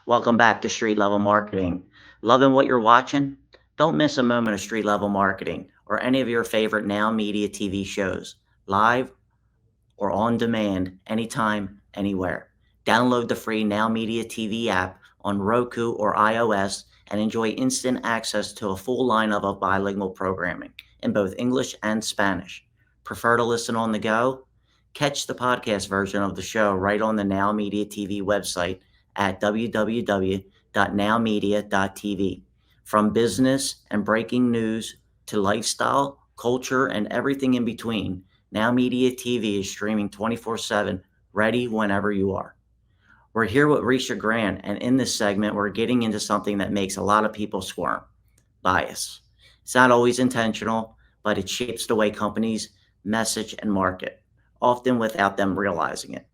Welcome back to Street Level Marketing. Loving what you're watching? Don't miss a moment of Street Level Marketing or any of your favorite Now Media TV shows, live or on demand, anytime, anywhere. Download the free Now Media TV app on Roku or iOS and enjoy instant access to a full lineup of bilingual programming in both English and Spanish. Prefer to listen on the go? Catch the podcast version of the show right on the Now Media TV website at www.nowmedia.tv. From business and breaking news to lifestyle, culture, and everything in between, Now Media TV is streaming 24/7, ready whenever you are. We're here with Risha Grant, and in this segment, we're getting into something that makes a lot of people squirm: bias. It's not always intentional, but it shapes the way companies message and market, often without them realizing it.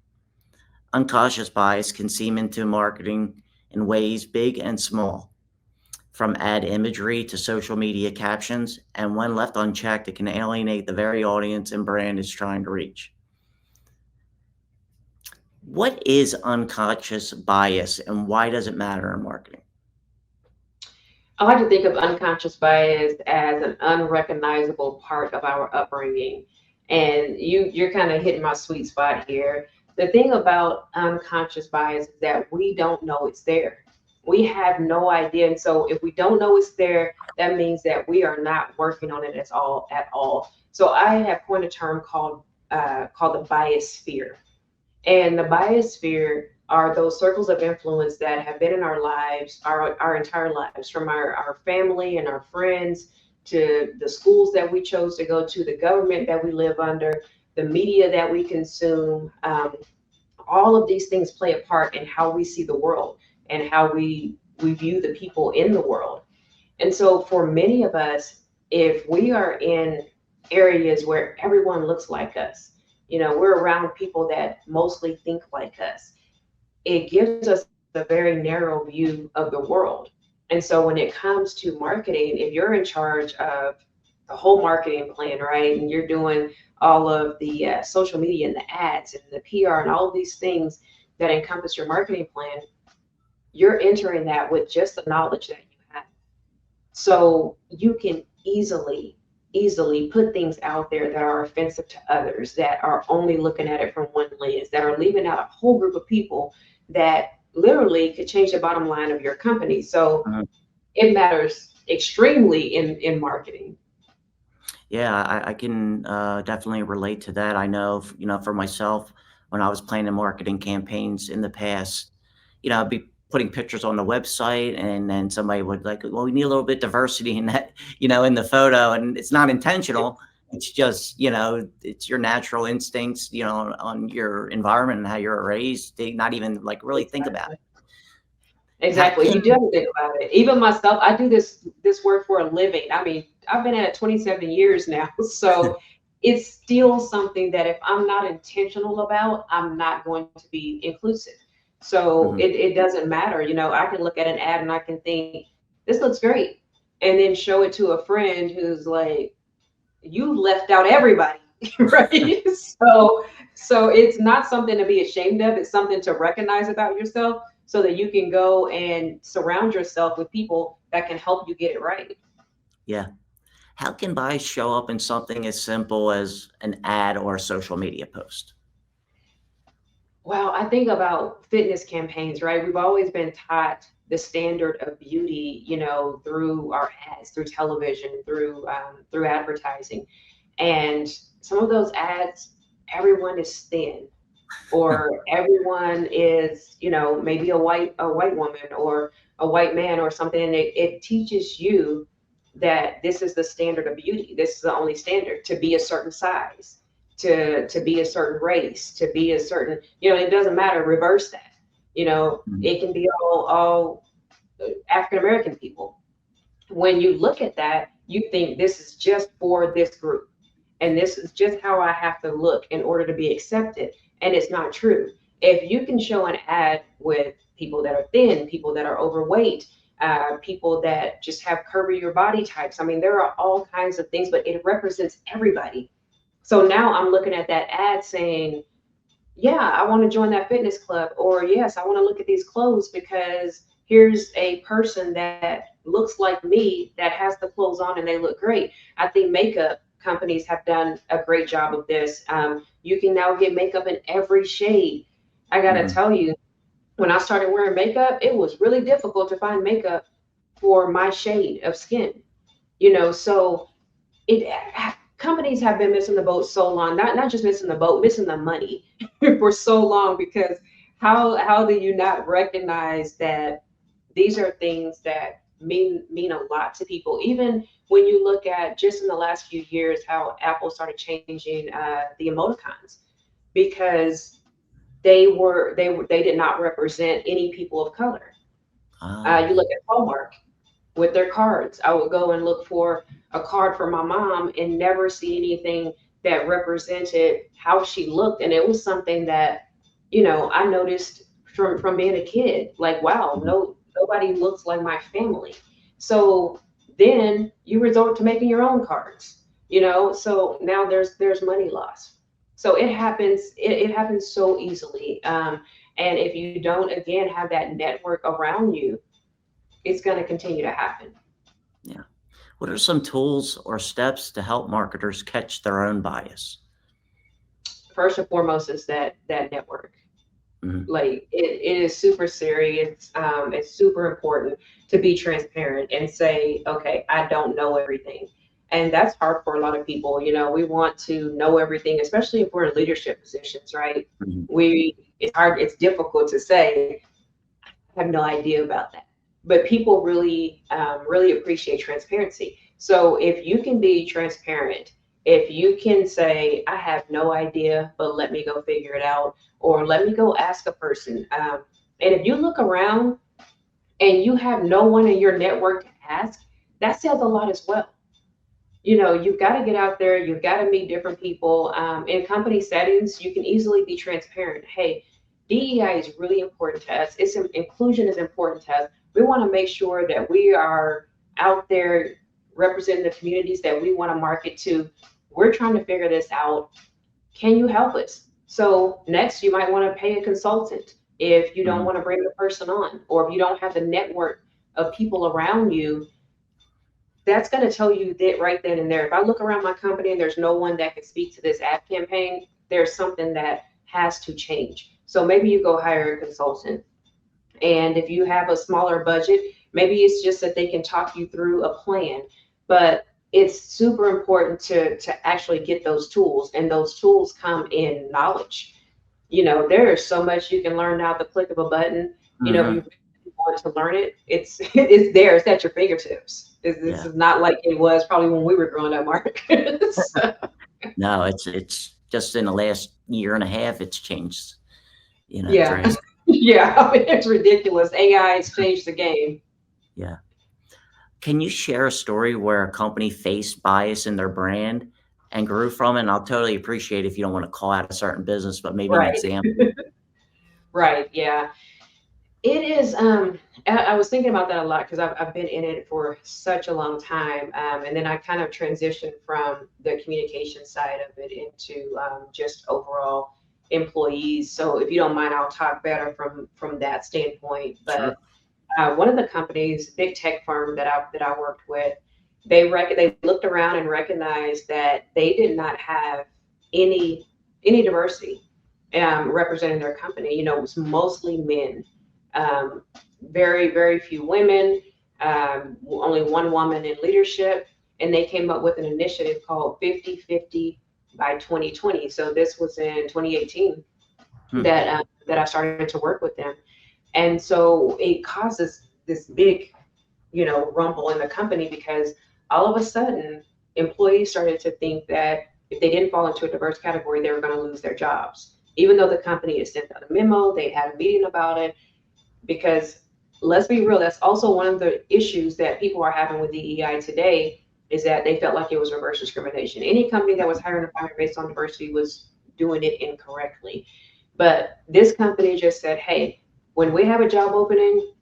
Unconscious bias can seep into marketing in ways big and small, from ad imagery to social media captions, and when left unchecked, it can alienate the very audience and brand it's trying to reach. What is unconscious bias and why does it matter in marketing? I like to think of unconscious bias as an unrecognizable part of our upbringing. And you're kind of hitting my sweet spot here. The thing about unconscious bias is that we don't know it's there. We have no idea. And so if we don't know it's there, that means that we are not working on it at all. So I have coined a term called the biosphere. And the biosphere are those circles of influence that have been in our lives, our entire lives, from our family and our friends to the schools that we chose to go to, the government that we live under, the media that we consume. All of these things play a part in how we see the world and how we view the people in the world. And so for many of us, if we are in areas where everyone looks like us, we're around people that mostly think like us, it gives us a very narrow view of the world. And so when it comes to marketing, if you're in charge of the whole marketing plan, right, and you're doing all of the social media and the ads and the PR and all of these things that encompass your marketing plan, you're entering that with just the knowledge that you have. So you can easily put things out there that are offensive to others, that are only looking at it from one lens, that are leaving out a whole group of people that literally could change the bottom line of your company. So Uh, it matters extremely in marketing. yeah, I can definitely relate to that. I know, for myself, when I was planning marketing campaigns in the past, I'd be putting pictures on the website, and then somebody would like, well, we need a little bit diversity in that, in the photo, and it's not intentional. It's just, it's your natural instincts, on your environment and how you're raised. They not even like really think about Exactly. it. How Exactly. You do can have to think about it. Even myself, I do this work for a living. I mean, I've been at it 27 years now. So it's still something that if I'm not intentional about, I'm not going to be inclusive. So Mhm. it doesn't matter. I can look at an ad and I can think, this looks great. And then show it to a friend who's like, you left out everybody. Right. So it's not something to be ashamed of. It's something to recognize about yourself so that you can go and surround yourself with people that can help you get it right. Yeah. How can bias show up in something as simple as an ad or a social media post? Well, I think about fitness campaigns, right? We've always been taught the standard of beauty, through our ads, through television, through advertising, and some of those ads, everyone is thin, or everyone is, maybe a white woman or a white man or something. And it teaches you that this is the standard of beauty. This is the only standard: to be a certain size, to be a certain race, to be a certain, it doesn't matter. Reverse that. Mhm. It can be all African American people. When you look at that, you think this is just for this group. And this is just how I have to look in order to be accepted. And it's not true. If you can show an ad with people that are thin, people that are overweight, people that just have curvier body types, I mean, there are all kinds of things, but it represents everybody. So now I'm looking at that ad saying, yeah, I want to join that fitness club, or yes, I want to look at these clothes because here's a person that looks like me that has the clothes on and they look great. I think makeup companies have done a great job of this. You can now get makeup in every shade. I gotta Hmm. tell you, when I started wearing makeup, it was really difficult to find makeup for my shade of skin. So it companies have been missing the boat so long, not just missing the boat, missing the money for so long, because how do you not recognize that these are things that mean a lot to people? Even when you look at just in the last few years how Apple started changing the emoticons, because they did not represent any people of color. Ah, You look at Hallmark with their cards. I would go and look for a card for my mom and never see anything that represented how she looked. And it was something that, I noticed from being a kid, like, wow, mhm. no, nobody looks like my family. So then you resort to making your own cards. So now there's money loss. So it happens so easily. And if you don't again have that network around you, it's going to continue to happen. Yeah. What are some tools or steps to help marketers catch their own bias? First and foremost is that network. Mhm. Like it is super serious. It's super important to be transparent and say, okay, I don't know everything. And that's hard for a lot of people. We want to know everything, especially if we're in leadership positions, right? Mhm. It's difficult to say, I have no idea about that. But people really appreciate transparency. So if you can be transparent, if you can say, I have no idea, but let me go figure it out, or let me go ask a person. And if you look around and you have no one in your network to ask, that says a lot as well. You've got to get out there, you've got to meet different people. In company settings, you can easily be transparent. Hey, DEI is really important to us. Inclusion is important to us. We want to make sure that we are out there representing the communities that we want to market to. We're trying to figure this out. Can you help us? So next, you might want to pay a consultant if you don't Mhm. want to bring the person on, or if you don't have the network of people around you. That's going to tell you that right then and there. If I look around my company and there's no one that can speak to this ad campaign, there's something that has to change. So maybe you go hire a consultant. And if you have a smaller budget, maybe it's just that they can talk you through a plan. But it's super important to actually get those tools, and those tools come in knowledge. There is so much you can learn now at the click of a button. If you Mhm. really want to learn it, it's there. It's at your fingertips. This Yeah. is not like it was probably when we were growing up, Mark. So, No, it's just in the last year and a half, it's changed, yeah, drastically. yeah. I mean, it's ridiculous. AI has changed the game. Yeah. Can you share a story where a company faced bias in their brand and grew from it? And I'll totally appreciate if you don't want to call out a certain business, but maybe an Right, example. right. Yeah. It is. I was thinking about that a lot because I've been in it for such a long time, and then I kind of transitioned from the communication side of it into just overall employees. So if you don't mind, I'll talk better from that standpoint. Sure. But one of the companies, big tech firm that I worked with, they looked around and recognized that they did not have any diversity representing their company. It was mostly men, um, very few women, only one woman in leadership, and they came up with an initiative called 50-50 by 2020. So this was in 2018 Hmm. that I started to work with them, and so it causes this big rumble in the company because all of a sudden employees started to think that if they didn't fall into a diverse category, they were going to lose their jobs. Even though the company had sent out a memo, they'd had a meeting about it, because let's be real, that's also one of the issues that people are having with DEI today, is that they felt like it was reverse discrimination. Any company that was hiring a fire based on diversity was doing it incorrectly. But this company just said, hey, when we have a job opening,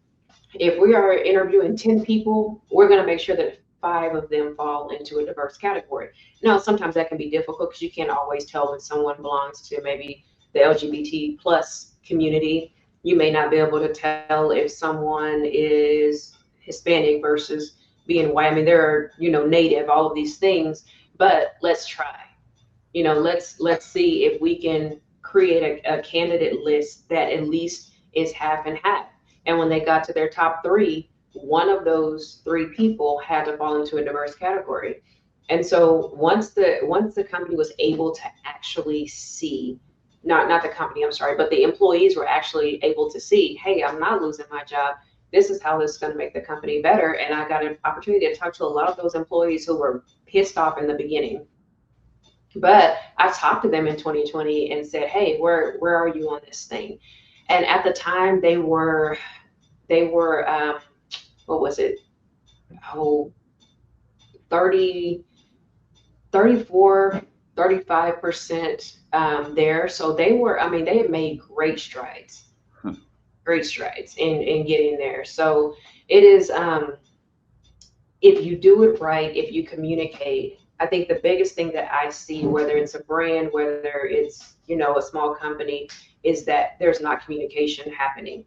if we are interviewing 10 people, we're going to make sure that 5 of them fall into a diverse category. Now, sometimes that can be difficult because you can't always tell when someone belongs to maybe the LGBT plus community. You may not be able to tell if someone is Hispanic versus being white. I mean, there are, native, all of these things, but let's try. Let's see if we can create a candidate list that at least is half and half. And when they got to their top three, one of those three people had to fall into a diverse category. And so once the company was able to actually see, not the company, I'm sorry, but the employees were actually able to see, hey, I'm not losing my job. This is how this is going to make the company better. And I got an opportunity to talk to a lot of those employees who were pissed off in the beginning, but I talked to them in 2020 and said, "Hey, where are you on this thing?" And at the time, they were what was it? Oh, 30, 34, 35% there. So they were. I mean, they had made Hmm. great strides in getting there. So it is. If you do it right, if you communicate, I think the biggest thing that I see, whether it's a brand, whether it's, a small company, is that there's not communication happening.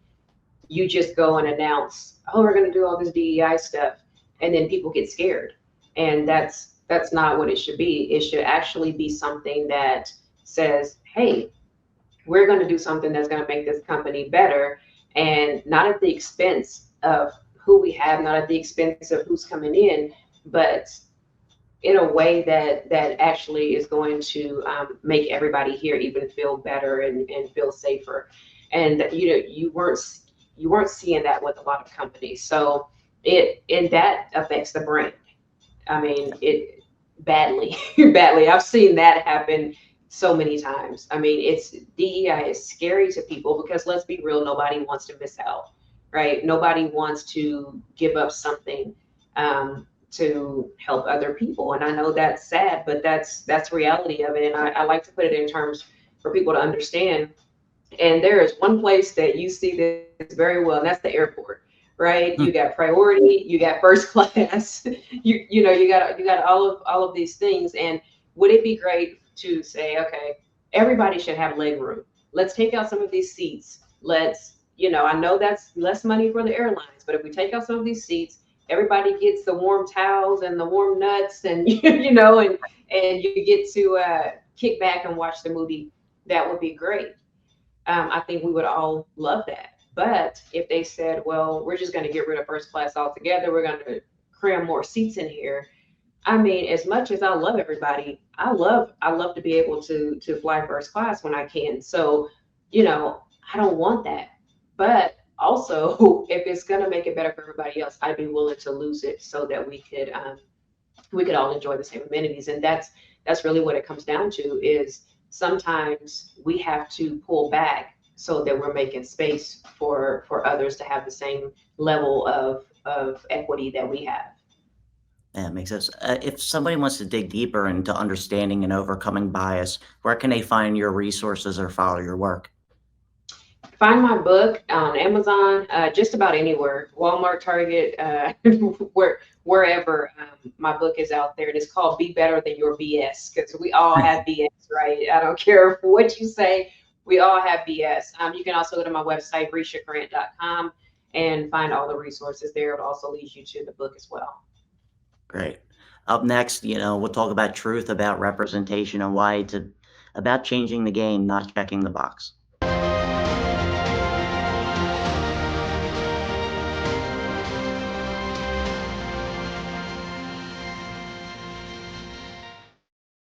You just go and announce, oh, we're going to do all this DEI stuff, and then people get scared. And that's not what it should be. It should actually be something that says, hey, we're going to do something that's going to make this company better, and not at the expense of who we have, not at the expense of who's coming in, but in a way that actually is going to make everybody here even feel better and feel safer. And you weren't seeing that with a lot of companies, so and that affects the brand. I mean, it badly, badly. I've seen that happen so many times. I mean, it's DEI is scary to people because let's be real, nobody wants to miss out, right? Nobody wants to give up something to help other people. And I know that's sad, but that's reality of it. And I like to put it in terms for people to understand. And there is one place that you see this very well, and that's the airport, right? You got priority, you got first class, you got all of these things. And would it be great to say, okay, everybody should have leg room. Let's take out some of these seats. I know that's less money for the airlines, but if we take out some of these seats, everybody gets the warm towels and the warm nuts, and and you get to kick back and watch the movie. That would be great. I think we would all love that. But if they said, well, we're just going to get rid of first class altogether, we're going to cram more seats in here. I mean, as much as I love everybody, I love to be able to fly first class when I can. So, I don't want that. But also, if it's going to make it better for everybody else, I'd be willing to lose it so that we could all enjoy the same amenities. And that's really what it comes down to, is sometimes we have to pull back so that we're making space for others to have the same level of equity that we have. Yeah, makes sense. If somebody wants to dig deeper into understanding and overcoming bias, where can they find your resources or follow your work? Find my book on Amazon, just about anywhere, Walmart, Target, wherever. My book is out there, and it's called "Be Better Than Your BS" because we all have BS, right? I don't care what you say, we all have BS. You can also go to my website, rishagrant.com, and find all the resources there. It also leads you to the book as well. Great. Up next, we'll talk about truth, about representation, and why it's about changing the game, not checking the box.